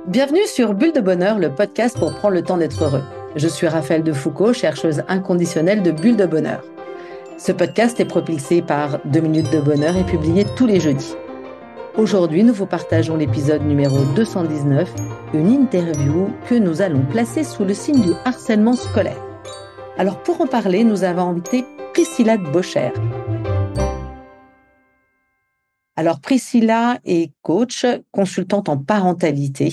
Bienvenue sur Bulle de Bonheur, le podcast pour prendre le temps d'être heureux. Je suis Raphaël Defoucault, chercheuse inconditionnelle de Bulle de Bonheur. Ce podcast est propulsé par 2 minutes de bonheur et publié tous les jeudis. Aujourd'hui, nous vous partageons l'épisode numéro 219, une interview que nous allons placer sous le signe du harcèlement scolaire. Alors pour en parler, nous avons invité Priscilla de Bocher. Alors Priscilla est coach, consultante en parentalité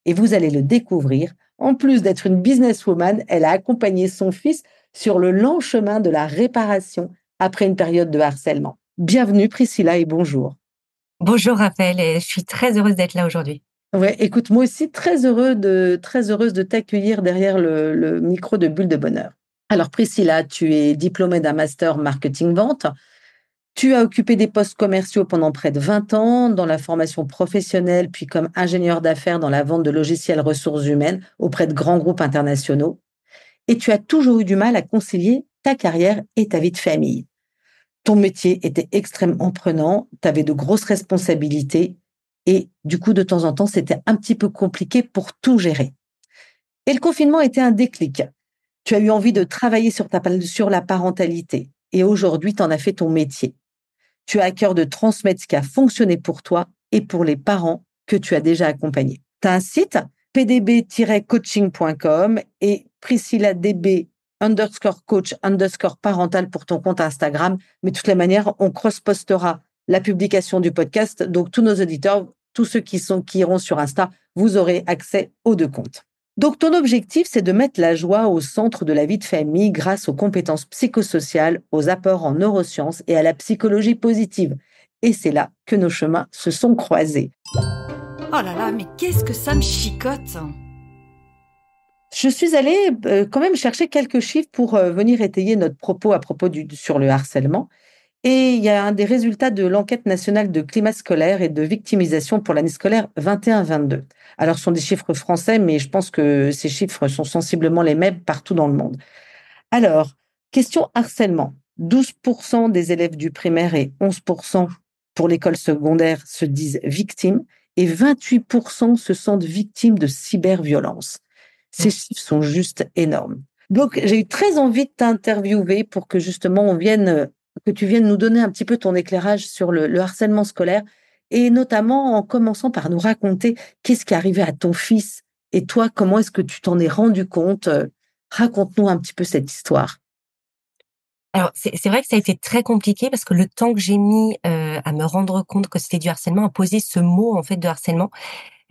et vous allez le découvrir. En plus d'être une businesswoman, elle a accompagné son fils sur le lent chemin de la réparation après une période de harcèlement. Bienvenue Priscilla et bonjour. Bonjour Raphaël, et je suis très heureuse d'être là aujourd'hui. Ouais, écoute, moi aussi très heureuse de t'accueillir derrière le micro de Bulle de Bonheur. Alors Priscilla, tu es diplômée d'un master marketing-vente. Tu as occupé des postes commerciaux pendant près de 20 ans, dans la formation professionnelle, puis comme ingénieur d'affaires dans la vente de logiciels ressources humaines auprès de grands groupes internationaux. Et tu as toujours eu du mal à concilier ta carrière et ta vie de famille. Ton métier était extrêmement prenant, tu avais de grosses responsabilités et du coup, de temps en temps, c'était un petit peu compliqué pour tout gérer. Et le confinement était un déclic. Tu as eu envie de travailler sur la parentalité et aujourd'hui, tu en as fait ton métier. Tu as à cœur de transmettre ce qui a fonctionné pour toi et pour les parents que tu as déjà accompagnés. Tu as un site pdb-coaching.com et priscilladb_coach_parental pour ton compte Instagram. Mais de toutes les manières, on cross-postera la publication du podcast. Donc, tous nos auditeurs, tous ceux qui iront sur Insta, vous aurez accès aux deux comptes. Donc, ton objectif, c'est de mettre la joie au centre de la vie de famille grâce aux compétences psychosociales, aux apports en neurosciences et à la psychologie positive. Et c'est là que nos chemins se sont croisés. Oh là là, mais qu'est-ce que ça me chicote! Je suis allée quand même chercher quelques chiffres pour venir étayer notre propos à propos sur le harcèlement. Et il y a un des résultats de l'enquête nationale de climat scolaire et de victimisation pour l'année scolaire 21-22. Alors, ce sont des chiffres français, mais je pense que ces chiffres sont sensiblement les mêmes partout dans le monde. Alors, question harcèlement. 12% des élèves du primaire et 11% pour l'école secondaire se disent victimes et 28% se sentent victimes de cyberviolence. Ces chiffres sont juste énormes. Donc, j'ai eu très envie de t'interviewer pour que justement que tu viennes nous donner un petit peu ton éclairage sur le harcèlement scolaire et notamment en commençant par nous raconter qu'est-ce qui est arrivé à ton fils et toi, comment est-ce que tu t'en es rendu compte? Raconte-nous un petit peu cette histoire. Alors c'est vrai que ça a été très compliqué parce que le temps que j'ai mis, à me rendre compte que c'était du harcèlement, à poser ce mot en fait de harcèlement,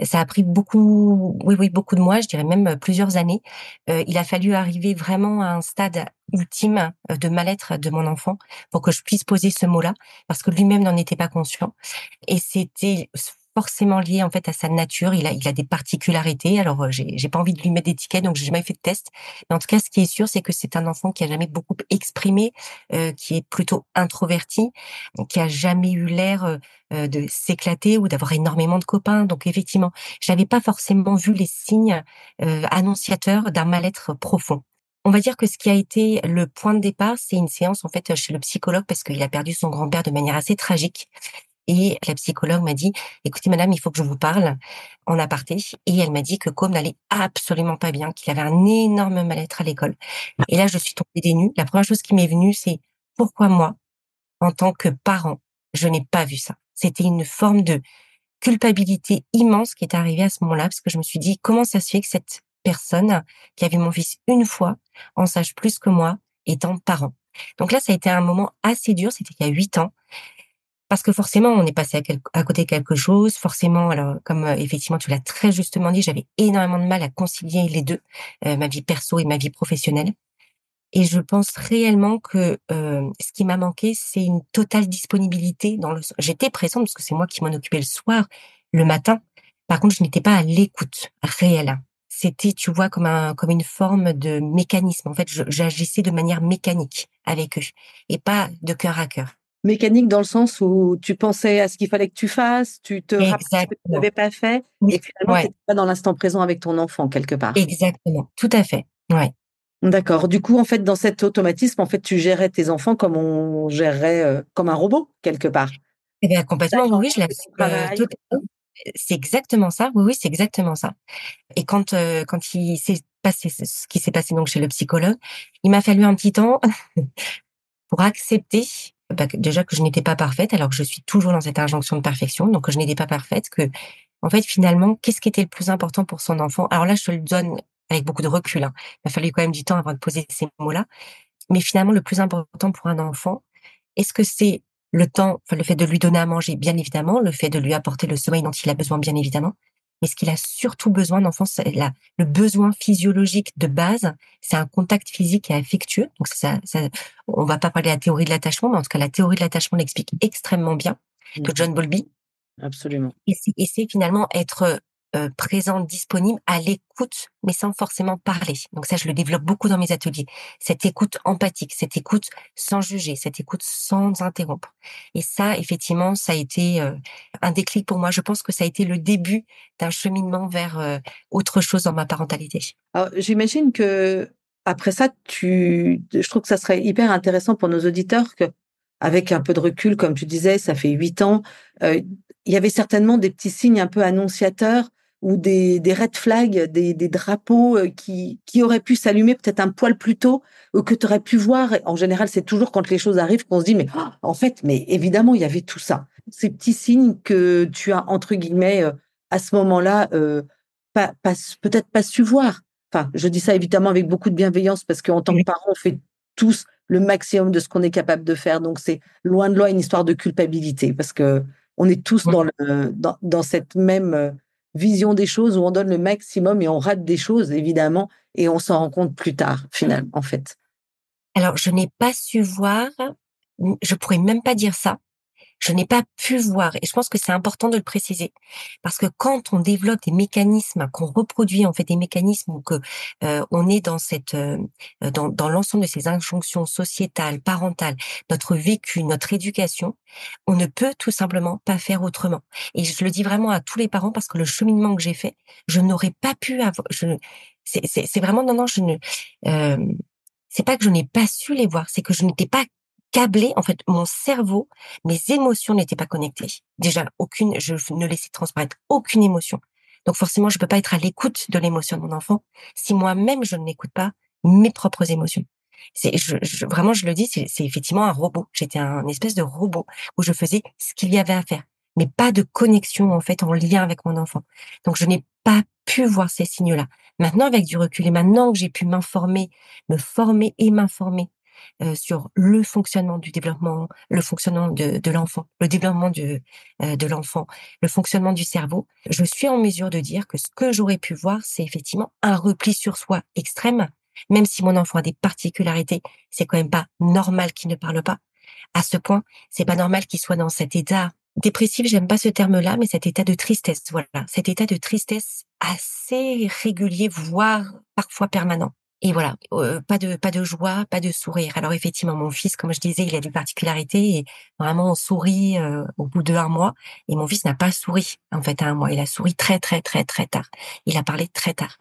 ça a pris beaucoup, oui, beaucoup de mois, je dirais même, plusieurs années. Il a fallu arriver vraiment à un stade ultime, de mal-être de mon enfant pour que je puisse poser ce mot-là, parce que lui-même n'en était pas conscient. Et c'était forcément lié, en fait, à sa nature. Il a des particularités. Alors, j'ai pas envie de lui mettre d'étiquette, donc j'ai jamais fait de test. Mais en tout cas, ce qui est sûr, c'est que c'est un enfant qui a jamais beaucoup exprimé, qui est plutôt introverti, qui a jamais eu l'air, de s'éclater ou d'avoir énormément de copains. Donc effectivement, j'avais pas forcément vu les signes, annonciateurs d'un mal-être profond. On va dire que ce qui a été le point de départ, c'est une séance, en fait, chez le psychologue parce qu'il a perdu son grand-père de manière assez tragique. Et la psychologue m'a dit: «Écoutez madame, il faut que je vous parle», en aparté. Et elle m'a dit que Com n'allait absolument pas bien, qu'il avait un énorme mal-être à l'école. Et là, je suis tombée des nues. La première chose qui m'est venue, c'est: pourquoi moi, en tant que parent, je n'ai pas vu ça? C'était une forme de culpabilité immense qui est arrivée à ce moment-là, parce que je me suis dit: «Comment ça se fait que cette personne, qui a vu mon fils une fois, en sache plus que moi, étant parent?» Donc là, ça a été un moment assez dur, c'était il y a 8 ans. Parce que forcément, on est passé à côté de quelque chose. Forcément, alors comme, effectivement tu l'as très justement dit, j'avais énormément de mal à concilier les 2, ma vie perso et ma vie professionnelle. Et je pense réellement que, ce qui m'a manqué, c'est une totale disponibilité dans le s j'étais présente parce que c'est moi qui m'en occupais le soir, le matin. Par contre, je n'étais pas à l'écoute réelle. C'était, tu vois, comme une forme de mécanisme. En fait, j'agissais de manière mécanique avec eux et pas de cœur à cœur. Mécanique dans le sens où tu pensais à ce qu'il fallait que tu fasses, tu te rappelais ce que tu Exactement. n'avais pas fait Oui, et finalement tu ouais, étais pas dans l'instant présent avec ton enfant quelque part. exactement, tout à fait, ouais. D'accord. Du coup, en fait, dans cet automatisme, en fait, tu gérais tes enfants comme on gérerait, comme un robot quelque part. Et bien complètement, oui, D'accord, oui, je c'est l'assume, ton travail. totalement. C'est exactement ça. Oui, oui, c'est exactement ça. Et quand il s'est passé ce qui s'est passé donc chez le psychologue, il m'a fallu un petit temps pour accepter, bah, que déjà que je n'étais pas parfaite, alors que je suis toujours dans cette injonction de perfection, donc que je n'étais pas parfaite, que, en fait, finalement, qu'est-ce qui était le plus important pour son enfant? Alors là, je te le donne avec beaucoup de recul, hein. Il m'a fallu quand même du temps avant de poser ces mots-là. Mais finalement, le plus important pour un enfant, est-ce que c'est le temps, enfin, le fait de lui donner à manger, bien évidemment, le fait de lui apporter le sommeil dont il a besoin, bien évidemment. Mais ce qu'il a surtout besoin, l'enfant, c'est le besoin physiologique de base, c'est un contact physique et affectueux. Donc on va pas parler de la théorie de l'attachement, mais en tout cas, la théorie de l'attachement l'explique extrêmement bien, de Mmh. John Bowlby. Absolument. Et c'est finalement être, présent, disponible, à l'écoute, mais sans forcément parler. Donc ça, je le développe beaucoup dans mes ateliers. Cette écoute empathique, cette écoute sans juger, cette écoute sans interrompre. Et ça, effectivement, ça a été, un déclic pour moi. Je pense que ça a été le début d'un cheminement vers, autre chose dans ma parentalité. Alors, j'imagine qu'après ça, je trouve que ça serait hyper intéressant pour nos auditeurs qu'avec un peu de recul, comme tu disais, ça fait 8 ans, heu, il y avait certainement des petits signes un peu annonciateurs ou des red flags, des drapeaux, qui auraient pu s'allumer peut-être un poil plus tôt ou que tu aurais pu voir. En général, c'est toujours quand les choses arrivent qu'on se dit: «Mais en fait, mais évidemment, il y avait tout ça». Ces petits signes que tu as entre guillemets, à ce moment-là, peut-être pas su voir. Enfin, je dis ça évidemment avec beaucoup de bienveillance parce qu'en tant que Oui. parents, on fait tous le maximum de ce qu'on est capable de faire. Donc c'est loin de là une histoire de culpabilité parce qu'on est tous Mmh. dans cette même, vision des choses où on donne le maximum et on rate des choses évidemment et on s'en rend compte plus tard finalement, en fait. Alors, je n'ai pas su voir, je pourrais même pas dire ça. Je n'ai pas pu voir, et je pense que c'est important de le préciser, parce que quand on développe des mécanismes, qu'on reproduit en fait des mécanismes ou que, on est dans dans l'ensemble de ces injonctions sociétales, parentales, notre vécu, notre éducation, on ne peut tout simplement pas faire autrement. Et je le dis vraiment à tous les parents parce que le cheminement que j'ai fait, je n'aurais pas pu avoir. C'est vraiment non, non, je ne. hem, c'est pas que je n'ai pas su les voir, c'est que je n'étais pas câblée. En fait, mon cerveau, mes émotions n'étaient pas connectées. Déjà, je ne laissais transparaître aucune émotion. Donc forcément, je peux pas être à l'écoute de l'émotion de mon enfant si moi-même je n'écoute pas mes propres émotions. Vraiment, je le dis, c'est effectivement un robot. J'étais un espèce de robot où je faisais ce qu'il y avait à faire, mais pas de connexion, en fait, en lien avec mon enfant. Donc je n'ai pas pu voir ces signes-là. Maintenant, avec du recul et maintenant que j'ai pu m'informer, me former et m'informer, sur le fonctionnement du développement, le fonctionnement de l'enfant, le développement de l'enfant, le fonctionnement du cerveau, je suis en mesure de dire que ce que j'aurais pu voir, c'est effectivement un repli sur soi extrême. Même si mon enfant a des particularités, c'est quand même pas normal qu'il ne parle pas. À ce point, c'est pas normal qu'il soit dans cet état dépressif, j'aime pas ce terme-là, mais cet état de tristesse, voilà. Cet état de tristesse assez régulier, voire parfois permanent. Et voilà, pas de joie, pas de sourire. Alors effectivement, mon fils, comme je disais, il a des particularités et vraiment on sourit, au bout de 1 mois, et mon fils n'a pas souri, en fait, à 1 mois. Il a souri très, très, très, très tard. Il a parlé très tard.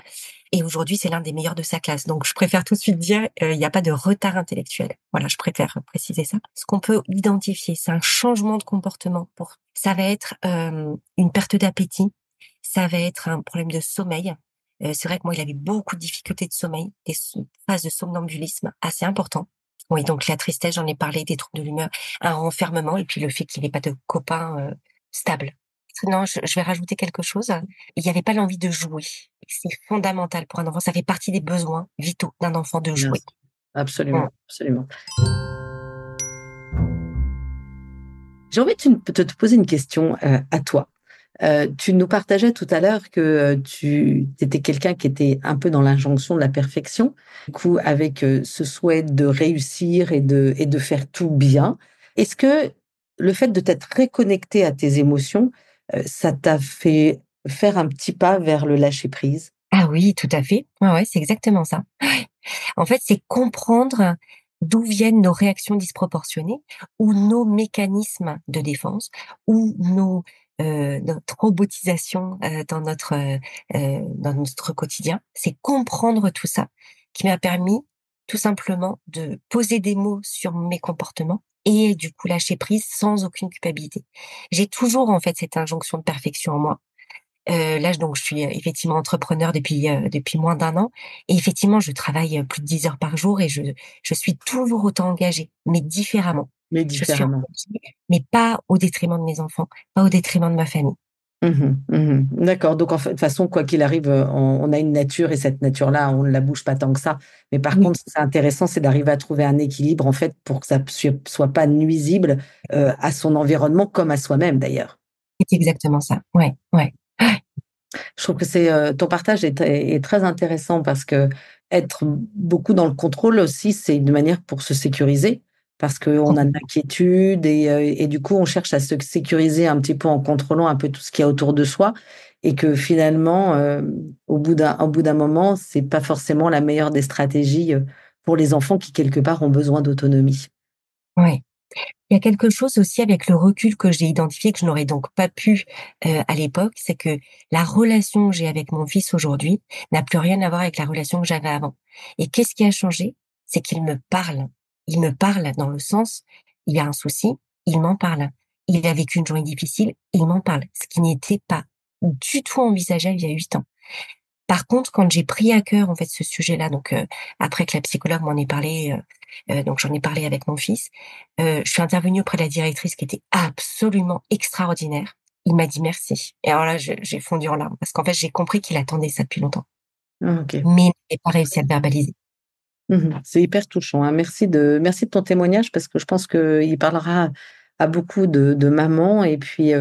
Et aujourd'hui, c'est l'un des meilleurs de sa classe. Donc je préfère tout de suite dire, il n'y a pas de retard intellectuel. Voilà, je préfère préciser ça. Ce qu'on peut identifier, c'est un changement de comportement ça va être, une perte d'appétit, ça va être un problème de sommeil. C'est vrai que moi, il avait beaucoup de difficultés de sommeil, phases de somnambulisme assez importants. Oui, donc la tristesse, j'en ai parlé, des troubles de l'humeur, un renfermement et puis le fait qu'il n'ait pas de copains, stables. Non, je vais rajouter quelque chose. Il y avait pas l'envie de jouer. C'est fondamental pour un enfant. Ça fait partie des besoins vitaux d'un enfant de Bien jouer. sûr. Mmh. Absolument, absolument. J'ai envie de te poser une question, à toi. Tu nous partageais tout à l'heure que, tu étais quelqu'un qui était un peu dans l'injonction de la perfection. Du coup, avec, ce souhait de réussir et de faire tout bien. Est-ce que le fait de t'être reconnecté à tes émotions, ça t'a fait faire un petit pas vers le lâcher prise? Ah oui, tout à fait. Ouais, ouais, c'est exactement ça. En fait, c'est comprendre d'où viennent nos réactions disproportionnées ou nos mécanismes de défense ou notre robotisation, dans notre quotidien. C'est comprendre tout ça qui m'a permis tout simplement de poser des mots sur mes comportements et du coup lâcher prise sans aucune culpabilité. J'ai toujours en fait cette injonction de perfection en moi. Là donc je suis effectivement entrepreneur depuis moins d'un an et effectivement je travaille plus de 10 heures par jour et je suis toujours autant engagée, mais différemment. Mais Je suis différemment. engagée, mais pas au détriment de mes enfants, pas au détriment de ma famille. Mmh mh. Mmh. D'accord, donc en fait, de toute façon, quoi qu'il arrive, on a une nature et cette nature-là, on ne la bouge pas tant que ça. Mais par Oui, contre, ce qui est intéressant, c'est d'arriver à trouver un équilibre, en fait, pour que ça soit pas nuisible, à son environnement comme à soi-même, d'ailleurs. c'est exactement ça. Ouais, ouais. Je trouve que ton partage est très intéressant parce qu'être beaucoup dans le contrôle aussi, c'est une manière pour se sécuriser. Parce qu'on a de Complètement. l'inquiétude et du coup, on cherche à se sécuriser un petit peu en contrôlant un peu tout ce qu'il y a autour de soi et que finalement, au bout d'un moment, c'est pas forcément la meilleure des stratégies, pour les enfants qui, quelque part, ont besoin d'autonomie. Ouais. Il y a quelque chose aussi avec le recul que j'ai identifié, que je n'aurais donc pas pu, à l'époque, c'est que la relation que j'ai avec mon fils aujourd'hui n'a plus rien à voir avec la relation que j'avais avant. Et qu'est-ce qui a changé? C'est qu'il me parle. Il me parle dans le sens, il a un souci, il m'en parle. Il a vécu une journée difficile, il m'en parle, ce qui n'était pas du tout envisageable il y a 8 ans. Par contre, quand j'ai pris à cœur, en fait, ce sujet-là, donc après que la psychologue m'en ait parlé, donc j'en ai parlé avec mon fils, je suis intervenue auprès de la directrice qui était absolument extraordinaire. Il m'a dit: «Merci» et alors là, j'ai fondu en larmes parce qu'en fait, j'ai compris qu'il attendait ça depuis longtemps, Ah, OK. mais il n'avait pas réussi à le verbaliser. Mmh. C'est hyper touchant, hein. Merci de ton témoignage parce que je pense qu'il parlera à beaucoup de mamans et puis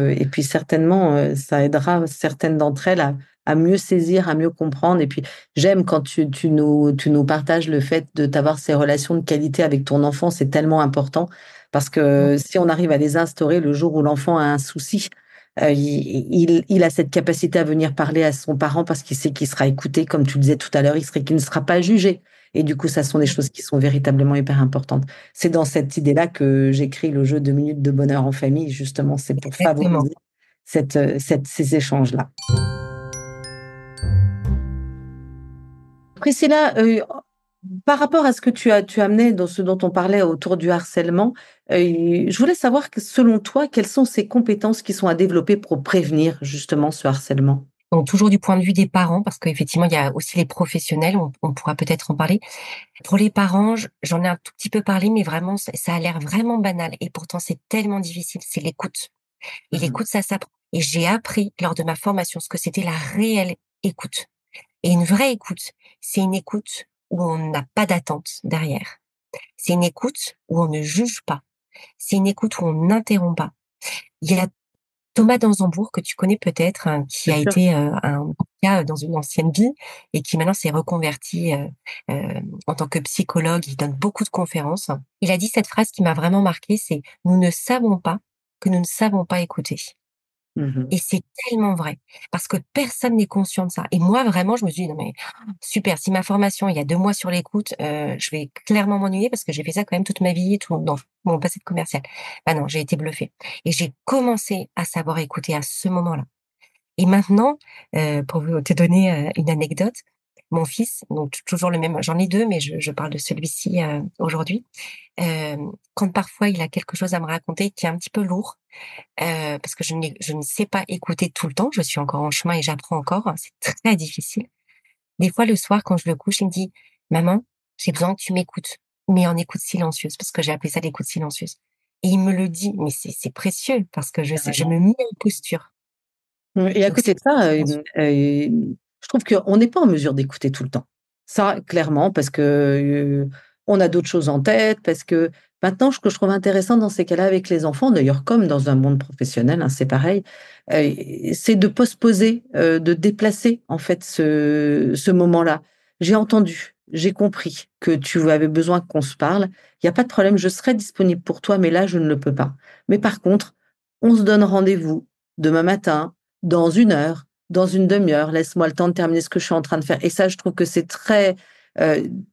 certainement, ça aidera certaines d'entre elles à mieux saisir, à mieux comprendre et puis j'aime quand tu nous partages le fait de t'avoir ces relations de qualité avec ton enfant, c'est tellement important parce Mmh, que si on arrive à les instaurer le jour où l'enfant a un souci, il a cette capacité à venir parler à son parent parce qu'il sait qu'il sera écouté, comme tu le disais tout à l'heure, qu'il ne sera pas jugé. Et du coup, ça sont des mmh, choses qui sont véritablement hyper importantes. C'est dans cette idée-là que j'écris le jeu 2 minutes de bonheur en famille, justement, c'est pour exactement. favoriser ces échanges-là. Priscilla, par rapport à ce que tu amenais dans ce dont on parlait autour du harcèlement, je voulais savoir que selon toi, quelles sont ces compétences qui sont à développer pour prévenir justement ce harcèlement? Donc toujours du point de vue des parents, parce qu'effectivement, il y a aussi les professionnels, on pourra peut-être en parler. Pour les parents, j'en ai un tout petit peu parlé, mais vraiment, ça a l'air vraiment banal et pourtant c'est tellement difficile, c'est l'écoute. Et Mmh. l'écoute, ça s'apprend. Et j'ai appris lors de ma formation ce que c'était la réelle écoute. Et une vraie écoute, c'est une écoute où on n'a pas d'attente derrière. C'est une écoute où on ne juge pas. C'est une écoute où on n'interrompt pas. Il y a Thomas Dansembourg, que tu connais peut-être, hein, qui Bien a sûr. été, un avocat dans une ancienne vie et qui maintenant s'est reconverti, en tant que psychologue. Il donne beaucoup de conférences. Il a dit cette phrase qui m'a vraiment marquée, c'est: «Nous ne savons pas que nous ne savons pas écouter». Mmh. Et c'est tellement vrai, parce que personne n'est conscient de ça. Et moi, vraiment, je me suis dit: «Non mais super, si ma formation, il y a 2 mois sur l'écoute, je vais clairement m'ennuyer parce que j'ai fait ça quand même toute ma vie et tout dans mon passé de commercial». Bah non, j'ai été bluffée et j'ai commencé à savoir écouter à ce moment-là. Et maintenant, pour vous te donner, une anecdote, mon fils, donc toujours le même, j'en ai 2 mais je parle de celui-ci, aujourd'hui. Quand parfois il a quelque chose à me raconter qui est un petit peu lourd, parce que je ne sais pas écouter tout le temps, je suis encore en chemin et j'apprends encore, hein, c'est très difficile. Des fois, le soir, quand je le couche, il me dit: «Maman, j'ai besoin que tu m'écoutes, mais en écoute silencieuse», parce que j'ai appelé ça l'écoute silencieuse. Et il me le dit, mais c'est précieux parce que je me Carrément. mets en posture. Et à Donc c'est côté de ça, silencieux. je trouve qu'on n'est pas en mesure d'écouter tout le temps. Ça, clairement, parce que, on a d'autres choses en tête, parce que maintenant, ce que je trouve intéressant dans ces cas-là avec les enfants, d'ailleurs comme dans un monde professionnel, hein, c'est pareil, c'est de postposer, de déplacer en fait ce moment-là. J'ai entendu, j'ai compris que tu avais besoin qu'on se parle. Il y a pas de problème, je serai disponible pour toi, mais là, je ne le peux pas. Mais par contre, on se donne rendez-vous demain matin, dans 1 heure, dans une demi-heure, laisse-moi le temps de terminer ce que je suis en train de faire et ça, je trouve que c'est très,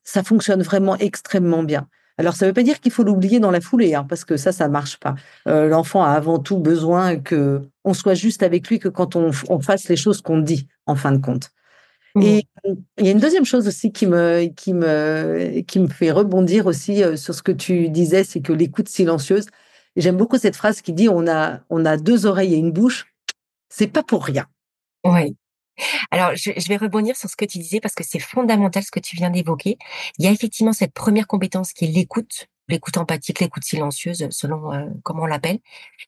ça fonctionne vraiment extrêmement bien. Alors ça ne veut pas dire qu'il faut l'oublier dans la foulée, hein, parce que ça marche pas. L'enfant a avant tout besoin qu'on soit juste avec lui, que quand on fasse les choses qu'on dit, en fin de compte. Mmh. Et il y a une deuxième chose aussi qui me fait rebondir aussi sur ce que tu disais, c'est que l'écoute silencieuse. Et j'aime beaucoup cette phrase qui dit on a deux oreilles et une bouche, c'est pas pour rien. Ouais. Alors, je vais rebondir sur ce que tu disais parce que c'est fondamental ce que tu viens d'évoquer. Il y a effectivement cette première compétence qui est l'écoute empathique, l'écoute silencieuse, selon comment on l'appelle.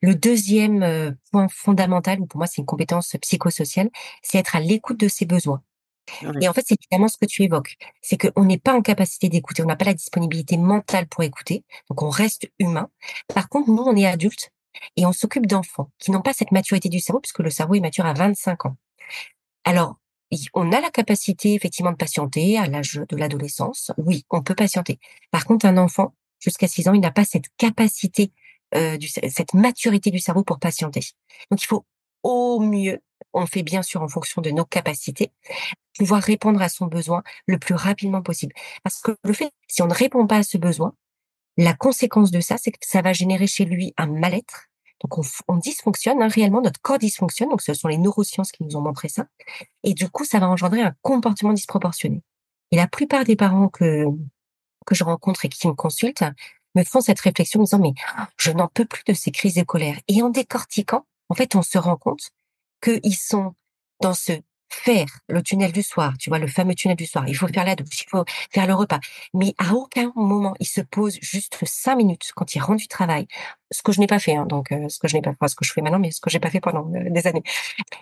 Le deuxième point fondamental, ou pour moi c'est une compétence psychosociale, c'est être à l'écoute de ses besoins. Ouais. Et en fait, c'est évidemment ce que tu évoques, c'est qu'on n'est pas en capacité d'écouter, on n'a pas la disponibilité mentale pour écouter, donc on reste humain. Par contre, nous, on est adultes et on s'occupe d'enfants qui n'ont pas cette maturité du cerveau, puisque le cerveau est mature à 25 ans. Alors, on a la capacité effectivement de patienter à l'âge de l'adolescence. Oui, on peut patienter. Par contre, un enfant, jusqu'à 6 ans, il n'a pas cette capacité, cette maturité du cerveau pour patienter. Donc il faut au mieux, on fait bien sûr en fonction de nos capacités, pouvoir répondre à son besoin le plus rapidement possible. Parce que le fait, si on ne répond pas à ce besoin, la conséquence de ça, c'est que ça va générer chez lui un mal-être. Donc on dysfonctionne, hein, réellement, notre corps dysfonctionne. Donc ce sont les neurosciences qui nous ont montré ça. Et du coup, ça va engendrer un comportement disproportionné. Et la plupart des parents que je rencontre et qui me consultent me font cette réflexion en disant, mais je n'en peux plus de ces crises de colère. Et en décortiquant, en fait, on se rend compte qu'ils sont dans ce faire le tunnel du soir, tu vois, le fameux tunnel du soir. Il faut faire la douche, il faut faire le repas. Mais à aucun moment, ils se posent juste 5 minutes quand ils rentrent du travail. Ce que je n'ai pas fait, hein, donc ce que je n'ai pas, enfin, ce que je fais maintenant, mais ce que j'ai pas fait pendant des années.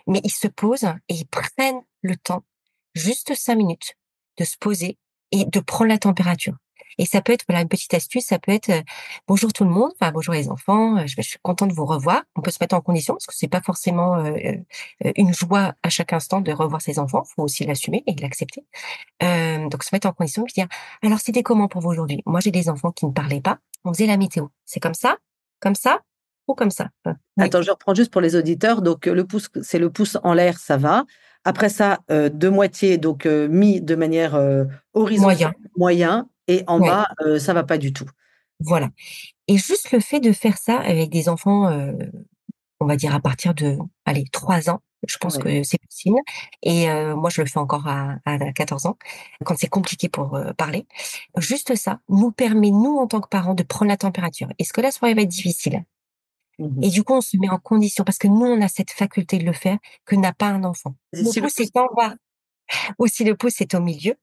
Mais ils se posent et ils prennent le temps, juste 5 minutes, de se poser et de prendre la température. Et ça peut être, voilà, une petite astuce, ça peut être bonjour tout le monde, enfin bonjour les enfants, je suis content de vous revoir. On peut se mettre en condition parce que c'est pas forcément une joie à chaque instant de revoir ses enfants. Faut aussi l'assumer et l'accepter. Donc se mettre en condition et dire alors c'était comment pour vous aujourd'hui? Moi j'ai des enfants qui ne parlaient pas. On faisait la météo. C'est comme ça ou comme ça. Oui, Attends, je reprends juste pour les auditeurs. Donc, le pouce, c'est le pouce en l'air, ça va. Après ça, de moitié, donc mis de manière horizontale, moyen. moyen, et en Ouais, bas, ça va pas du tout. voilà. Et juste le fait de faire ça avec des enfants, on va dire à partir de, allez, 3 ans, je pense Ouais. que c'est possible. Et moi, je le fais encore à 14 ans, quand c'est compliqué pour parler. Juste ça nous permet, nous, en tant que parents, de prendre la température. Est-ce que la soirée va être difficile? Mhm. Et du coup, on se met en condition parce que nous, on a cette faculté de le faire que n'a pas un enfant. Le Si le pouce pouce, est en bas ou si le pouce est au milieu,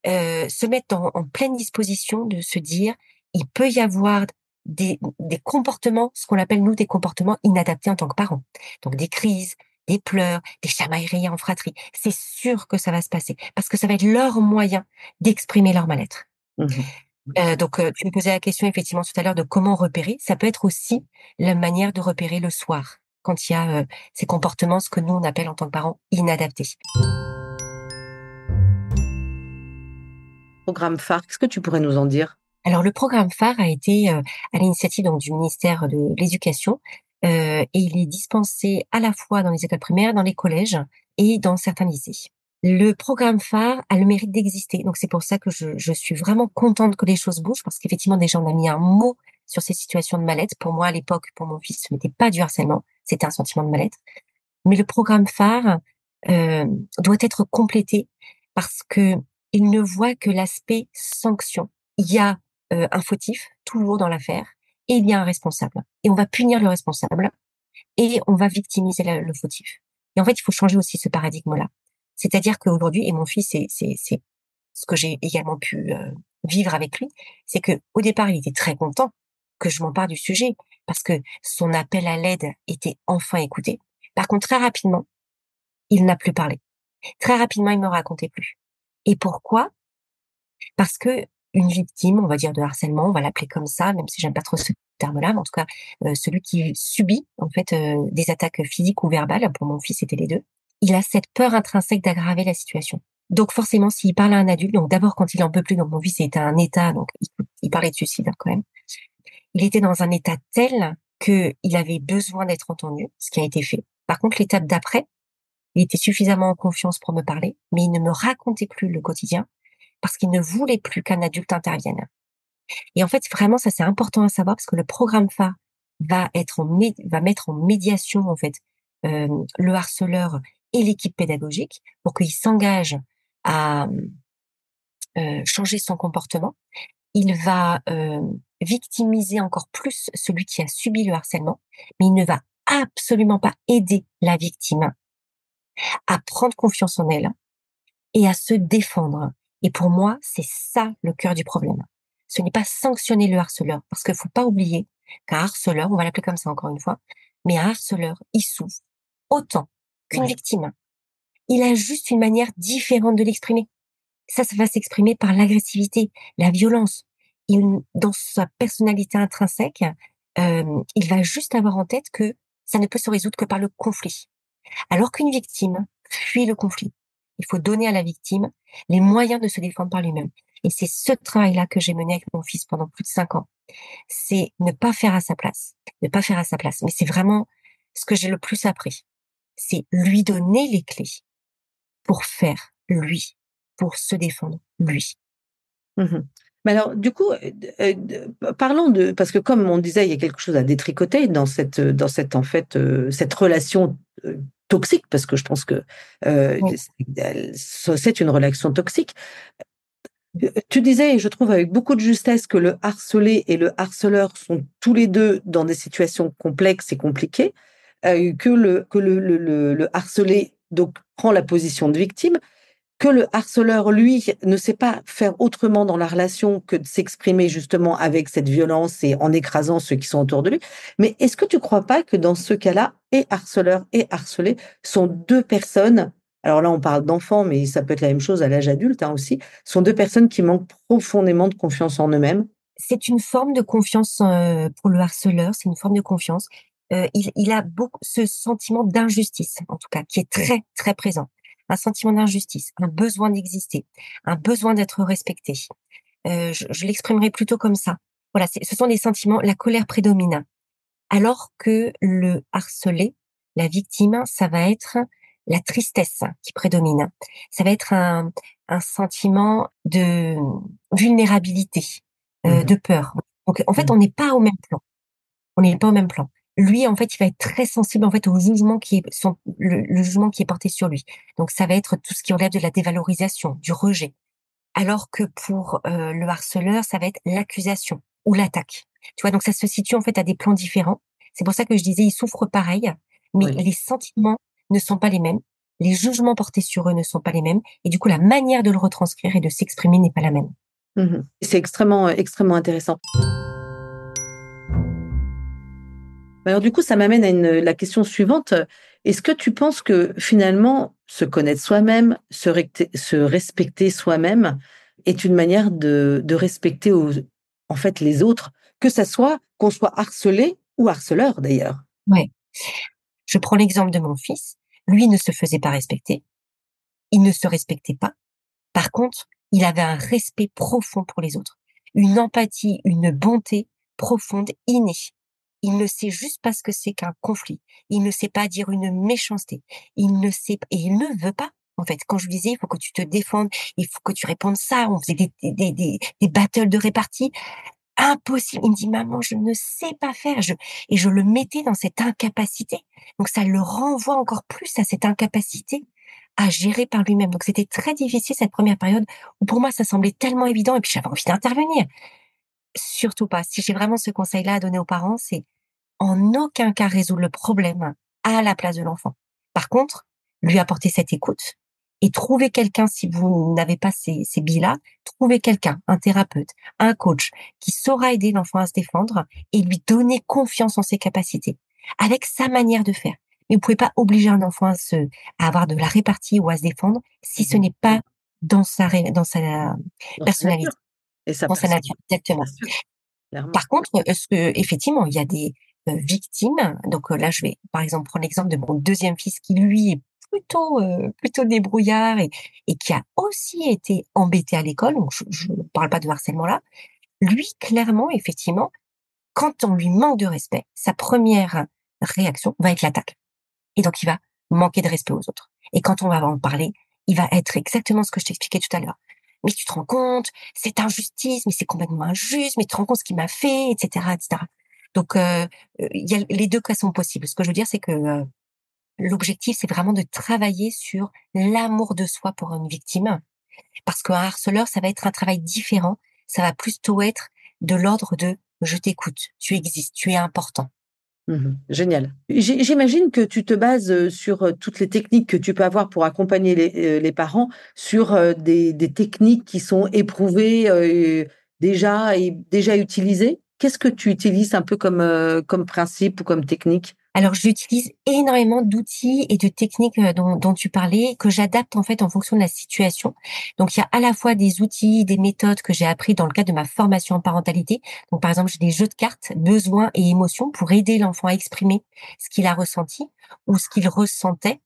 se mettre en pleine disposition de se dire, il peut y avoir des comportements, ce qu'on appelle nous des comportements inadaptés en tant que parents. Donc des crises, des pleurs, des chamailleries en fratrie. C'est sûr que ça va se passer parce que ça va être leur moyen d'exprimer leur mal-être. Mhm. Tu me posais la question effectivement tout à l'heure de comment repérer. Ça peut être aussi la manière de repérer le soir quand il y a ces comportements, ce que nous on appelle en tant que parents inadaptés. Programme phare, qu'est-ce que tu pourrais nous en dire? Alors le programme phare a été à l'initiative donc du ministère de l'Éducation et il est dispensé à la fois dans les écoles primaires, dans les collèges et dans certains lycées. Le programme phare a le mérite d'exister, donc c'est pour ça que je suis vraiment contente que les choses bougent parce qu'effectivement déjà on a mis un mot sur ces situations de mal-être. Pour moi à l'époque, pour mon fils, ce n'était pas du harcèlement, c'était un sentiment de mal-être. Mais le programme phare euh, doit être complété parce que il ne voit que l'aspect sanction. Il y a un fautif toujours dans l'affaire et il y a un responsable. Et on va punir le responsable et on va victimiser le fautif. Et en fait, il faut changer aussi ce paradigme-là. C'est-à-dire qu'aujourd'hui, et mon fils, c'est ce que j'ai également pu vivre avec lui, c'est que au départ, il était très content que je m'empare du sujet parce que son appel à l'aide était enfin écouté. Par contre, très rapidement, il n'a plus parlé. Très rapidement, il ne me racontait plus. Et pourquoi? Parce que une victime, on va dire de harcèlement, on va l'appeler comme ça, même si j'aime pas trop ce terme-là, mais en tout cas, celui qui subit en fait des attaques physiques ou verbales, pour mon fils c'était les deux, il a cette peur intrinsèque d'aggraver la situation. Donc forcément, s'il parle à un adulte, donc d'abord quand il en peut plus, donc mon fils était à un état, donc il parlait de suicide hein, quand même, il était dans un état tel que il avait besoin d'être entendu, ce qui a été fait. Par contre, l'étape d'après, il était suffisamment en confiance pour me parler, mais il ne me racontait plus le quotidien parce qu'il ne voulait plus qu'un adulte intervienne. Et en fait, vraiment, ça c'est important à savoir parce que le programme phare va mettre en médiation en fait le harceleur et l'équipe pédagogique pour qu'ils s'engagent à changer son comportement. Il va victimiser encore plus celui qui a subi le harcèlement, mais il ne va absolument pas aider la victime à prendre confiance en elle et à se défendre. Et pour moi, c'est ça le cœur du problème. Ce n'est pas sanctionner le harceleur, parce qu'il faut pas oublier qu'un harceleur, on va l'appeler comme ça encore une fois, mais un harceleur, il souffre autant qu'une Ouais. victime. Il a juste une manière différente de l'exprimer. Ça va s'exprimer par l'agressivité, la violence. Dans sa personnalité intrinsèque, il va juste avoir en tête que ça ne peut se résoudre que par le conflit. Alors qu'une victime fuit le conflit. Il faut donner à la victime les moyens de se défendre par lui-même. Et c'est ce travail-là que j'ai mené avec mon fils pendant plus de 5 ans. C'est ne pas faire à sa place. Ne pas faire à sa place. Mais c'est vraiment ce que j'ai le plus appris. C'est lui donner les clés pour faire lui, pour se défendre lui. Mmh. Mais alors du coup, parlons de parce que comme on disait, il y a quelque chose à détricoter dans cette en fait, cette relation, toxique parce que je pense que, Oui, c'est une relation toxique. Tu disais et je trouve avec beaucoup de justesse que le harcelé et le harceleur sont tous les 2 dans des situations complexes et compliquées, que le harcelé donc prend la position de victime. Que le harceleur, lui, ne sait pas faire autrement dans la relation que de s'exprimer justement avec cette violence et en écrasant ceux qui sont autour de lui. Mais est-ce que tu crois pas que dans ce cas-là, et harceleur et harcelé sont 2 personnes, alors là on parle d'enfants, mais ça peut être la même chose à l'âge adulte, hein, aussi, sont 2 personnes qui manquent profondément de confiance en eux-mêmes? c'est une forme de confiance, pour le harceleur, c'est une forme de confiance. Il a beaucoup ce sentiment d'injustice, en tout cas, qui est très, très présent. Un sentiment d'injustice, un besoin d'exister, un besoin d'être respecté. Je l'exprimerai plutôt comme ça. Voilà, ce sont des sentiments, la colère prédomine. Alors que le harcelé, la victime, ça va être la tristesse qui prédomine. Ça va être un sentiment de vulnérabilité, Mmh mh. de peur. Donc en fait, Mmh. on n'est pas au même plan. On n'est pas au même plan. Lui, en fait, il va être très sensible en fait au jugement le jugement qui est porté sur lui. Donc ça va être tout ce qui relève de la dévalorisation, du rejet. Alors que pour, le harceleur, ça va être l'accusation ou l'attaque. Tu vois? Donc ça se situe en fait à des plans différents. C'est pour ça que je disais, ils souffrent pareil, mais Oui. les sentiments ne sont pas les mêmes, les jugements portés sur eux ne sont pas les mêmes et du coup la manière de le retranscrire et de s'exprimer n'est pas la même. Mmh. C'est extrêmement, extrêmement intéressant. Bah, alors du coup, ça m'amène à la question suivante. Est-ce que tu penses que finalement, se connaître soi-même, se respecter soi-même est une manière de respecter en fait les autres, que ça soit qu'on soit harcelé ou harceleur d'ailleurs? Ouais. Je prends l'exemple de mon fils. Lui ne se faisait pas respecter, il ne se respectait pas. Par contre, il avait un respect profond pour les autres, une empathie, une bonté profonde, innée. Il ne sait juste pas ce que c'est qu'un conflit. Il ne sait pas dire une méchanceté. Il ne sait et il ne veut pas. En fait, quand je lui disais, il faut que tu te défendes, il faut que tu répondes ça, on faisait des battles de répartie. Impossible. Il me dit, maman, je ne sais pas faire. Et je le mettais dans cette incapacité. Donc, ça le renvoie encore plus à cette incapacité à gérer par lui-même. Donc, c'était très difficile cette première période où pour moi, ça semblait tellement évident et puis j'avais envie d'intervenir. Surtout pas. Si j'ai vraiment ce conseil-là à donner aux parents, c'est en aucun cas résoudre le problème à la place de l'enfant. Par contre, lui apporter cette écoute et trouver quelqu'un, si vous n'avez pas ces billes-là, trouver quelqu'un, un thérapeute, un coach, qui saura aider l'enfant à se défendre et lui donner confiance en ses capacités, avec sa manière de faire. Mais vous pouvez pas obliger un enfant à avoir de la répartie ou à se défendre si ce Mmh. n'est pas dans sa Dans sa nature personnalité, et sa dans sa nature. personnalité, bien Exactement. sûr, clairement. Par contre, ce que effectivement, il y a des, victimes, donc là, je vais, par exemple, prendre l'exemple de mon deuxième fils qui, lui, est plutôt débrouillard et qui a aussi été embêté à l'école, donc je ne parle pas de harcèlement là. Lui, clairement, effectivement, quand on lui manque de respect, sa première réaction va être l'attaque et donc il va manquer de respect aux autres et quand on va en parler, il va être exactement ce que je t'expliquais tout à l'heure. «Mais tu te rends compte? Cette injustice, mais c'est complètement injuste, mais tu te rends compte ce qu'il m'a fait?» et cetera et cetera. Donc il y a les 2 cas sont possibles. Ce que je veux dire, c'est que, l'objectif, c'est vraiment de travailler sur l'amour de soi pour une victime Parce qu'un harceleur, ça va être un travail différent. Ça va plutôt être de l'ordre de je t'écoute, tu existes, tu es important. Génial. J'imagine que tu te bases, sur, toutes les techniques que tu peux avoir pour accompagner les parents sur, des techniques qui sont éprouvées, déjà utilisées? Qu'est-ce que tu utilises un peu comme principe ou comme technique? Alors, j'utilise énormément d'outils et de techniques dont tu parlais, que j'adapte en fait en fonction de la situation. Donc, il y a à la fois des outils, des méthodes que j'ai appris dans le cadre de ma formation en parentalité. Donc, par exemple, j'ai des jeux de cartes, besoins et émotions pour aider l'enfant à exprimer ce qu'il a ressenti ou ce qu'il ressentait.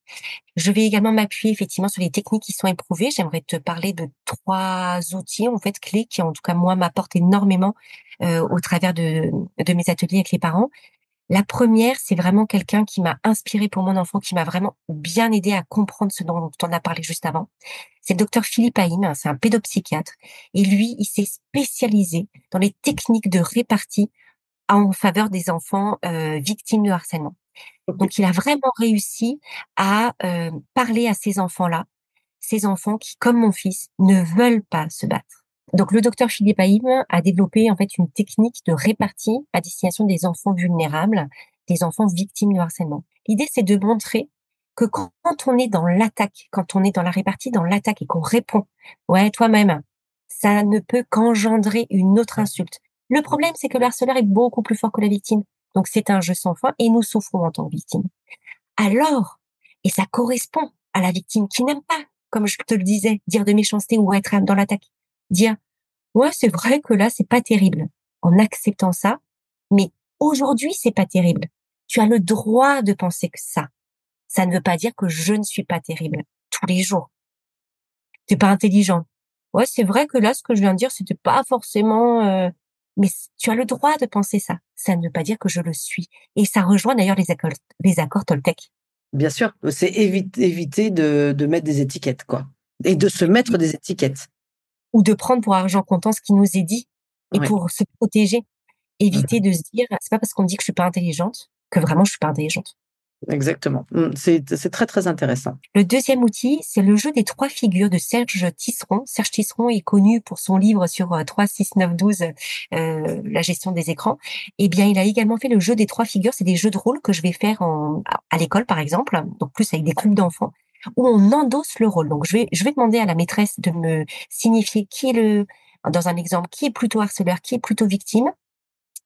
Je vais également m'appuyer effectivement sur les techniques qui sont éprouvées. J'aimerais te parler de 3 outils en fait clés qui, en tout cas moi, m'apportent énormément au travers de mes ateliers avec les parents. La première, c'est vraiment quelqu'un qui m'a inspirée pour mon enfant, qui m'a vraiment bien aidée à comprendre ce dont on a parlé juste avant. C'est le docteur Philippe Haïm, c'est un pédopsychiatre. Et lui, il s'est spécialisé dans les techniques de répartie en faveur des enfants victimes de harcèlement. OK. Donc, il a vraiment réussi à parler à ces enfants-là, ces enfants qui, comme mon fils, ne veulent pas se battre. Donc, le docteur Philippe Haïm a développé en fait une technique de répartie à destination des enfants vulnérables, des enfants victimes de harcèlement. L'idée, c'est de montrer que quand on est dans l'attaque, quand on est dans la répartie, dans l'attaque et qu'on répond, ouais, toi-même, ça ne peut qu'engendrer une autre insulte. Le problème, c'est que le harceleur est beaucoup plus fort que la victime. Donc, c'est un jeu sans fin et nous souffrons en tant que victime. Alors, et ça correspond à la victime qui n'aime pas, comme je te le disais, dire de méchanceté ou être dans l'attaque. Dire, ouais, c'est vrai que là, c'est pas terrible. En acceptant ça, mais aujourd'hui, c'est pas terrible. Tu as le droit de penser que ça. Ça ne veut pas dire que je ne suis pas terrible tous les jours. T'es pas intelligent. Ouais, c'est vrai que là, ce que je viens de dire, c'était pas forcément, mais tu as le droit de penser ça. Ça ne veut pas dire que je le suis. Et ça rejoint d'ailleurs les accords Toltec. Bien sûr, c'est éviter de mettre des étiquettes, quoi, et de se mettre des étiquettes. Ou de prendre pour argent comptant ce qui nous est dit et Oui. pour se protéger. Mmh. Éviter de se dire: «C'est pas parce qu'on me dit que je suis pas intelligente, que vraiment je suis pas intelligente». Exactement. C'est très, très intéressant. Le deuxième outil, c'est le jeu des 3 figures de Serge Tisseron. Serge Tisseron est connu pour son livre sur 3, 6, 9, 12, la gestion des écrans. Eh bien, il a également fait le jeu des 3 figures. C'est des jeux de rôle que je vais faire à l'école, par exemple, donc plus avec des groupes d'enfants, où on endosse le rôle. Donc je vais demander à la maîtresse de me signifier dans un exemple, qui est plutôt harceleur, qui est plutôt victime,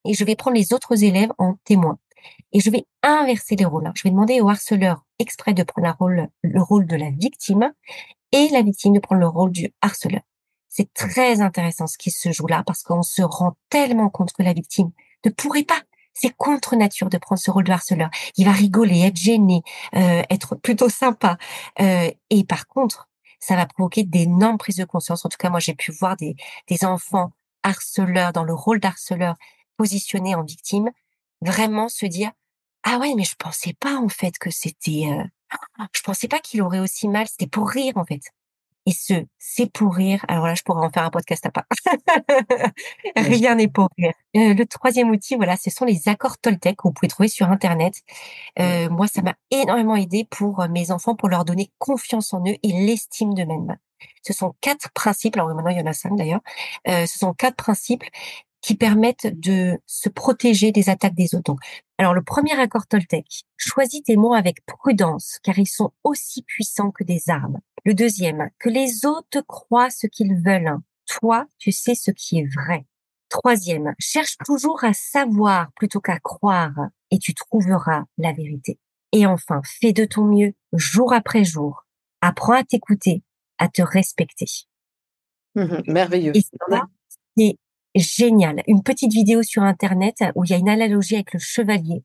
et je vais prendre les autres élèves en témoin. Et je vais inverser les rôles, hein. Je vais demander au harceleur exprès de prendre le rôle de la victime et la victime de prendre le rôle du harceleur. C'est très intéressant ce qui se joue là parce qu'on se rend tellement compte que la victime ne pourrait pas. C'est contre nature de prendre ce rôle de harceleur. Il va rigoler, être gêné, être plutôt sympa. Et par contre, ça va provoquer d'énormes prises de conscience. En tout cas, moi, j'ai pu voir des enfants harceleurs dans le rôle d'harceleur positionnés en victime, vraiment se dire: «Ah ouais, mais je pensais pas en fait que c'était, je pensais pas qu'il aurait aussi mal, c'était pour rire en fait». Et c'est pour rire, alors là, je pourrais en faire un podcast à part. Ouais, Rien n'est pour rire. Le troisième outil, voilà, ce sont les accords Toltec que vous pouvez trouver sur internet. Moi, ça m'a énormément aidé pour, mes enfants, pour leur donner confiance en eux et l'estime d'eux-mêmes. Ce sont 4 principes, alors maintenant il y en a 5 d'ailleurs. Ce sont 4 principes qui permettent de se protéger des attaques des autres. Donc, alors le premier accord Toltec: choisis tes mots avec prudence, car ils sont aussi puissants que des armes. Le deuxième: que les autres croient ce qu'ils veulent. Toi, tu sais ce qui est vrai. Troisième: cherche toujours à savoir plutôt qu'à croire, et tu trouveras la vérité. Et enfin, fais de ton mieux, jour après jour. Apprends à t'écouter, à te respecter. merveilleux. Et ça, c'est génial. Une petite vidéo sur internet où il y a une analogie avec le chevalier.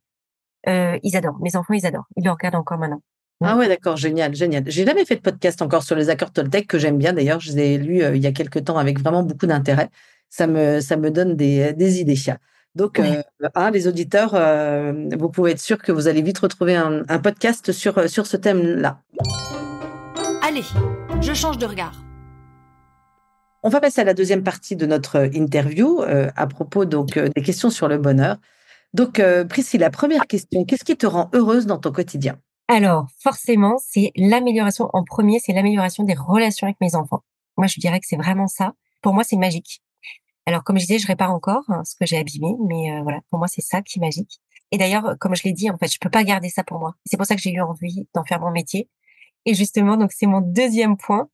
Ils adorent. Mes enfants, ils adorent. Ils le regardent encore maintenant. Mmh. Ah ouais, d'accord, génial, génial. J'ai jamais fait de podcast encore sur les accords Toltec, que j'aime bien d'ailleurs. Je les ai lus, il y a quelque temps avec vraiment beaucoup d'intérêt. Ça me donne des idées. Donc, Ouais. les auditeurs, vous pouvez être sûrs que vous allez vite retrouver un podcast sur ce thème-là. Allez, je change de regard. On va passer à la deuxième partie de notre interview, à propos donc, des questions sur le bonheur. Donc, Priscille, la première question, qu'est-ce qui te rend heureuse dans ton quotidien? Alors, forcément, c'est l'amélioration en premier, c'est l'amélioration des relations avec mes enfants. Moi, je dirais que c'est vraiment ça. Pour moi, c'est magique. Alors, comme je disais, je répare encore ce que j'ai abîmé, mais voilà, pour moi, c'est ça qui est magique. Et d'ailleurs, comme je l'ai dit, en fait, je peux pas garder ça pour moi. C'est pour ça que j'ai eu envie d'en faire mon métier. Et justement, donc c'est mon deuxième point.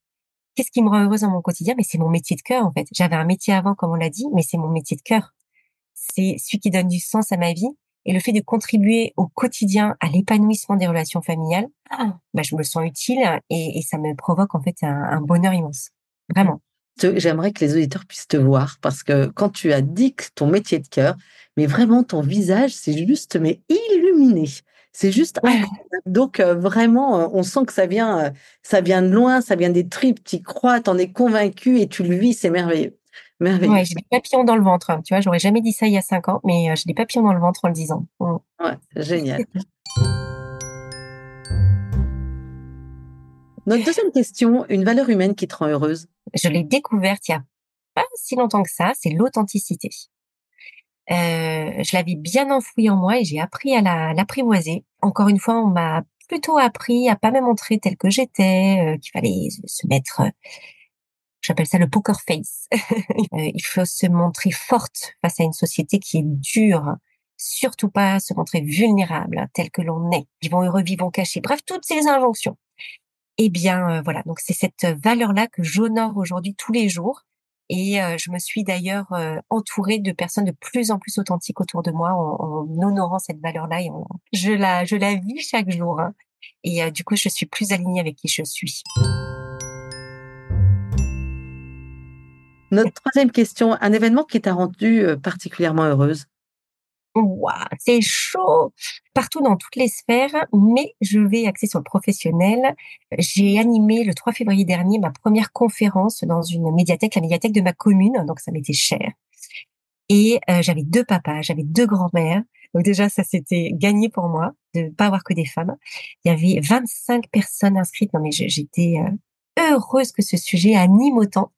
Qu'est-ce qui me rend heureuse dans mon quotidien? Mais c'est mon métier de cœur, en fait. J'avais un métier avant, comme on l'a dit, mais c'est mon métier de cœur. C'est celui qui donne du sens à ma vie. Et le fait de contribuer au quotidien à l'épanouissement des relations familiales, bah, je me sens utile et ça me provoque en fait un bonheur immense. Vraiment. J'aimerais que les auditeurs puissent te voir parce que quand tu as dit que ton métier de cœur, mais vraiment ton visage, c'est juste mais illuminé. C'est juste incroyable. Donc vraiment, on sent que ça vient de loin, ça vient des tripes. Tu y crois, t'en es convaincu et tu le vis. C'est merveilleux, merveilleux. Ouais, j'ai des papillons dans le ventre. Tu vois, j'aurais jamais dit ça il y a 5 ans, mais j'ai des papillons dans le ventre en le disant. Ouais, génial. Notre deuxième question, une valeur humaine qui te rend heureuse. Je l'ai découverte il y a pas si longtemps que ça, c'est l'authenticité. Je l'avais bien enfouie en moi et j'ai appris à l'apprivoiser. Encore une fois, on m'a plutôt appris à pas me montrer telle que j'étais, qu'il fallait se mettre, j'appelle ça le poker face. Il faut se montrer forte face à une société qui est dure. Surtout pas se montrer vulnérable, tel que l'on est. Vivons heureux, vivons cachés. Bref, toutes ces injonctions. Eh bien, voilà. Donc, c'est cette valeur-là que j'honore aujourd'hui tous les jours. Et je me suis d'ailleurs entourée de personnes de plus en plus authentiques autour de moi en honorant cette valeur-là et je la vis chaque jour. Hein. Et du coup, je suis plus alignée avec qui je suis. Notre troisième question, un événement qui t'a rendue particulièrement heureuse. Ouah, c'est chaud! Partout dans toutes les sphères, mais je vais axer sur le professionnel. J'ai animé le 3 février dernier ma première conférence dans une médiathèque, la médiathèque de ma commune, donc ça m'était cher. Et j'avais 2 papas, j'avais 2 grands-mères. Donc déjà, ça c'était gagné pour moi de pas avoir que des femmes. Il y avait 25 personnes inscrites. Non mais j'étais heureuse que ce sujet anime autant.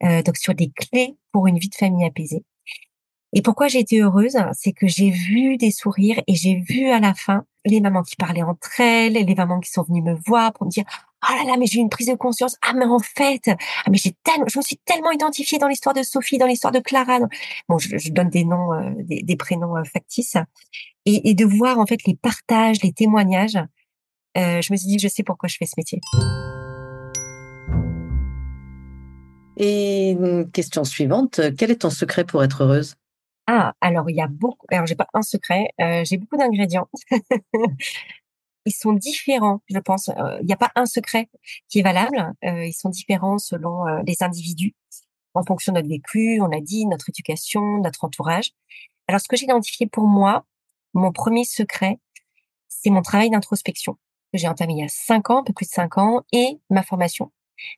Donc sur des clés pour une vie de famille apaisée. Et pourquoi j'ai été heureuse, c'est que j'ai vu des sourires et j'ai vu à la fin les mamans qui parlaient entre elles, les mamans qui sont venues me voir pour me dire: «Oh là là, mais j'ai eu une prise de conscience. Ah mais en fait, mais je me suis tellement identifiée dans l'histoire de Sophie, dans l'histoire de Clara». Bon, je donne des noms, des prénoms factices et de voir en fait les partages, les témoignages, je me suis dit: «Je sais pourquoi je fais ce métier». Et question suivante, quel est ton secret pour être heureuse? Ah, alors il y a beaucoup alors j'ai pas un secret, j'ai beaucoup d'ingrédients. Ils sont différents, je pense. Il n'y a pas un secret qui est valable. Ils sont différents selon les individus, en fonction de notre vécu, on l'a dit, notre éducation, notre entourage. Alors, ce que j'ai identifié pour moi, mon premier secret, c'est mon travail d'introspection que j'ai entamé il y a 5 ans, un peu plus de 5 ans, et ma formation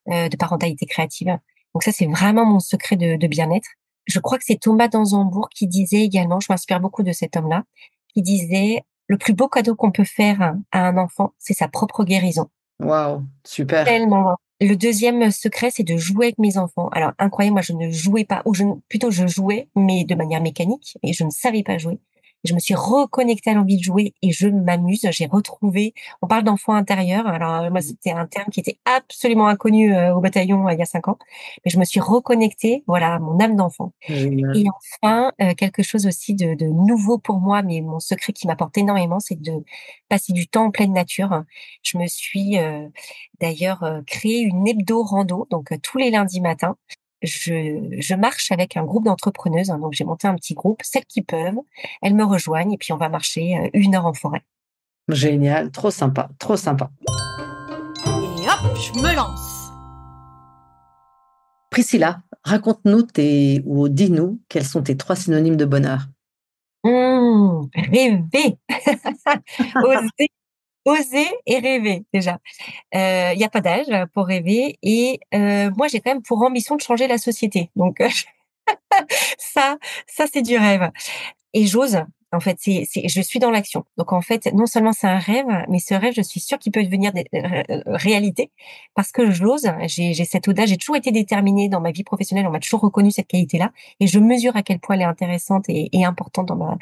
de parentalité créative. Donc ça, c'est vraiment mon secret de bien-être. Je crois que c'est Thomas d'Anzembourg qui disait également, je m'inspire beaucoup de cet homme-là, qui disait: «Le plus beau cadeau qu'on peut faire à un enfant, c'est sa propre guérison». Waouh, super. Tellement. Le deuxième secret, c'est de jouer avec mes enfants. Alors incroyable, moi je ne jouais pas, ou plutôt je jouais, mais de manière mécanique, et je ne savais pas jouer. Je me suis reconnectée à l'envie de jouer et je m'amuse. J'ai retrouvé, on parle d'enfant intérieur. Alors moi c'était un terme qui était absolument inconnu au bataillon il y a 5 ans, mais je me suis reconnectée, voilà, à mon âme d'enfant. Et Génial. enfin, quelque chose aussi de nouveau pour moi, mais mon secret qui m'apporte énormément, c'est de passer du temps en pleine nature. Je me suis, d'ailleurs, créé une hebdo rando, donc tous les lundis matins, je marche avec un groupe d'entrepreneuses, hein, donc j'ai monté un petit groupe, celles qui peuvent, elles me rejoignent et puis on va marcher, 1 heure en forêt. Génial, trop sympa, trop sympa. Et hop, je me lance. Priscilla, raconte-nous ou dis-nous quels sont tes 3 synonymes de bonheur? Rêver! Oser oser et rêver déjà. Il y a pas d'âge pour rêver et moi j'ai quand même pour ambition de changer la société. Donc ça ça c'est du rêve et j'ose. En fait, je suis dans l'action. Donc en fait, non seulement c'est un rêve, mais ce rêve, je suis sûre qu'il peut devenir réalité parce que j'ose. J'ai cette audace. J'ai toujours été déterminée dans ma vie professionnelle. On m'a toujours reconnu cette qualité-là et je mesure à quel point elle est intéressante et importante dans ma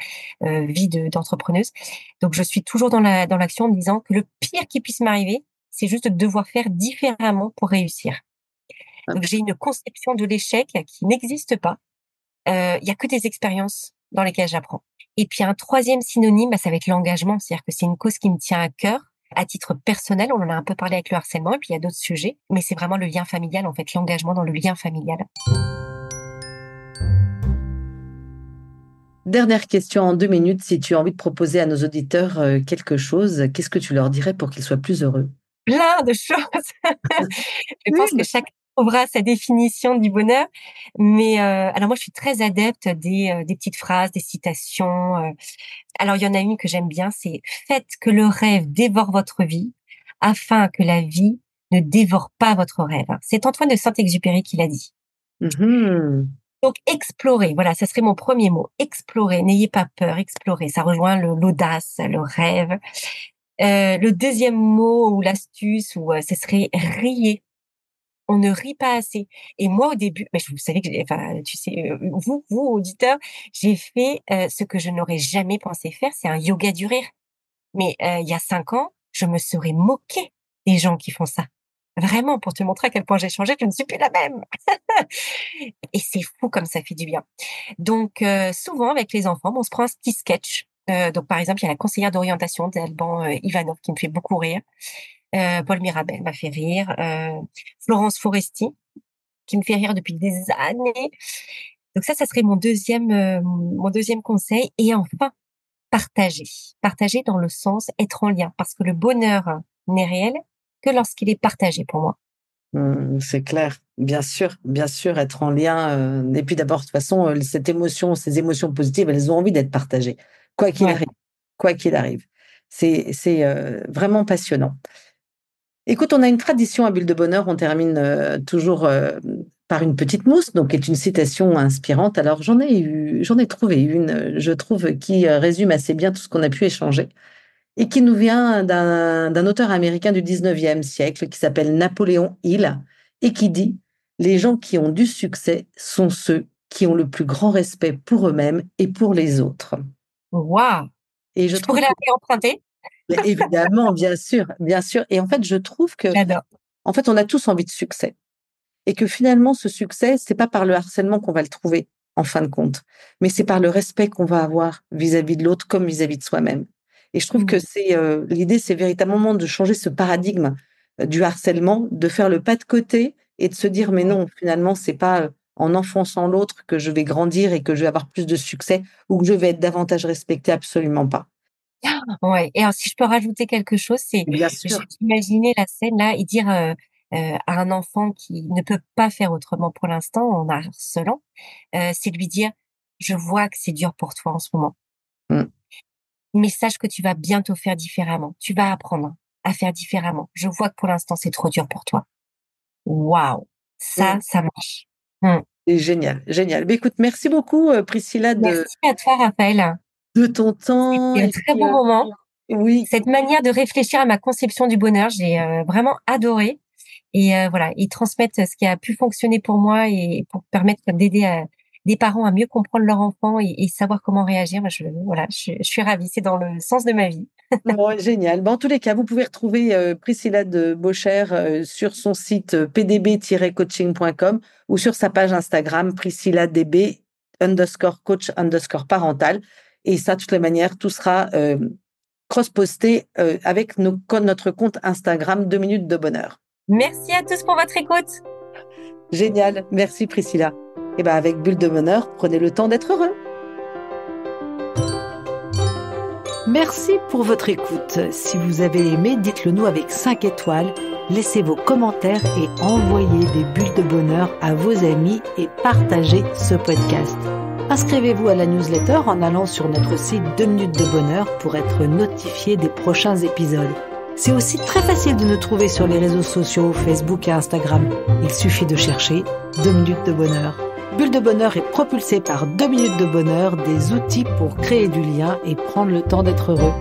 vie d'entrepreneuse. Donc je suis toujours dans l'action en me disant que le pire qui puisse m'arriver, c'est juste de devoir faire différemment pour réussir. Donc j'ai une conception de l'échec qui n'existe pas. Il y a que des expériences dans lesquelles j'apprends. Et puis un troisième synonyme, ça va être l'engagement, c'est-à-dire que c'est une cause qui me tient à cœur. À titre personnel, on en a un peu parlé avec le harcèlement, et puis il y a d'autres sujets, mais c'est vraiment le lien familial, en fait, l'engagement dans le lien familial. Dernière question en 2 minutes. Si tu as envie de proposer à nos auditeurs quelque chose, qu'est-ce que tu leur dirais pour qu'ils soient plus heureux? Plein de choses. Je pense que chacun trouvera sa définition du bonheur, mais alors moi je suis très adepte des petites phrases, des citations. Alors il y en a une que j'aime bien, c'est: faites que le rêve dévore votre vie, afin que la vie ne dévore pas votre rêve. C'est Antoine de Saint-Exupéry qui l'a dit. Mhm. Donc explorer, voilà, ça serait mon premier mot. Explorer, n'ayez pas peur, explorer. Ça rejoint l'audace, le rêve. Le deuxième mot ou l'astuce, ce serait riez. On ne rit pas assez. Et moi, au début, vous savez que, enfin, tu sais, vous auditeurs, j'ai fait ce que je n'aurais jamais pensé faire, c'est un yoga du rire. Mais il y a 5 ans, je me serais moquée des gens qui font ça. Vraiment, pour te montrer à quel point j'ai changé, je ne suis plus la même. Et c'est fou comme ça fait du bien. Donc, souvent, avec les enfants, on se prend un petit sketch. Donc, par exemple, il y a la conseillère d'orientation d'Alban Ivanov qui me fait beaucoup rire. Paul Mirabel m'a fait rire. Florence Foresti, qui me fait rire depuis des années. Donc ça serait mon deuxième conseil. Et enfin, partager. Partager dans le sens être en lien. Parce que le bonheur n'est réel que lorsqu'il est partagé pour moi. C'est clair, bien sûr, être en lien. Et puis d'abord, de toute façon, ces émotions positives, elles ont envie d'être partagées, quoi qu'il Ouais. arrive, quoi qu'il arrive. C'est vraiment passionnant. Écoute, on a une tradition à Bulle de Bonheur, on termine toujours par une petite mousse, donc qui est une citation inspirante. Alors j'en ai trouvé une, je trouve, qui résume assez bien tout ce qu'on a pu échanger et qui nous vient d'un auteur américain du 19e siècle qui s'appelle Napoléon Hill et qui dit: les gens qui ont du succès sont ceux qui ont le plus grand respect pour eux-mêmes et pour les autres. Waouh! Et je Je trouve pourrais la réemprunter? mais évidemment, bien sûr, bien sûr. Et en fait, je trouve que, J'adore. en fait, on a tous envie de succès. Et que finalement, ce succès, c'est pas par le harcèlement qu'on va le trouver, en fin de compte, mais c'est par le respect qu'on va avoir vis-à-vis de l'autre comme vis-à-vis de soi-même. Et je trouve que l'idée, c'est véritablement de changer ce paradigme du harcèlement, de faire le pas de côté et de se dire, mais non, finalement, c'est pas en enfonçant l'autre que je vais grandir et que je vais avoir plus de succès ou que je vais être davantage respecté, absolument pas. Ouais. Et alors, si je peux rajouter quelque chose, Bien j'ai sûr. imaginé la scène là et dire à un enfant qui ne peut pas faire autrement pour l'instant en harcelant, c'est lui dire: je vois que c'est dur pour toi en ce moment, Mm. mais sache que tu vas bientôt faire différemment. Tu vas apprendre à faire différemment. Je vois que pour l'instant c'est trop dur pour toi. Waouh, Mm. ça marche. Mm. C'est génial, génial. Mais écoute, merci beaucoup, Priscilla, Merci à toi, Raphaël. de ton temps. C'était un Et très puis, beau moment. oui, Cette manière de réfléchir à ma conception du bonheur, j'ai vraiment adoré. Et voilà, et transmettre ce qui a pu fonctionner pour moi et pour permettre d'aider des parents à mieux comprendre leur enfant et savoir comment réagir. Moi, je suis ravie. C'est dans le sens de ma vie. bon, génial. En tous les cas, vous pouvez retrouver Priscilla de Beauchère sur son site pdb-coaching.com ou sur sa page Instagram priscilla_db_coach_parental. Et ça, de toutes les manières, tout sera cross-posté avec notre compte Instagram 2 minutes de bonheur. Merci à tous pour votre écoute. Génial. Merci Priscilla. Et ben avec Bulle de Bonheur, prenez le temps d'être heureux. Merci pour votre écoute. Si vous avez aimé, dites-le nous avec 5 étoiles. Laissez vos commentaires et envoyez des bulles de bonheur à vos amis et partagez ce podcast. Inscrivez-vous à la newsletter en allant sur notre site 2 minutes de bonheur pour être notifié des prochains épisodes. C'est aussi très facile de nous trouver sur les réseaux sociaux, Facebook et Instagram. Il suffit de chercher 2 minutes de bonheur. Bulle de bonheur est propulsée par 2 minutes de bonheur, des outils pour créer du lien et prendre le temps d'être heureux.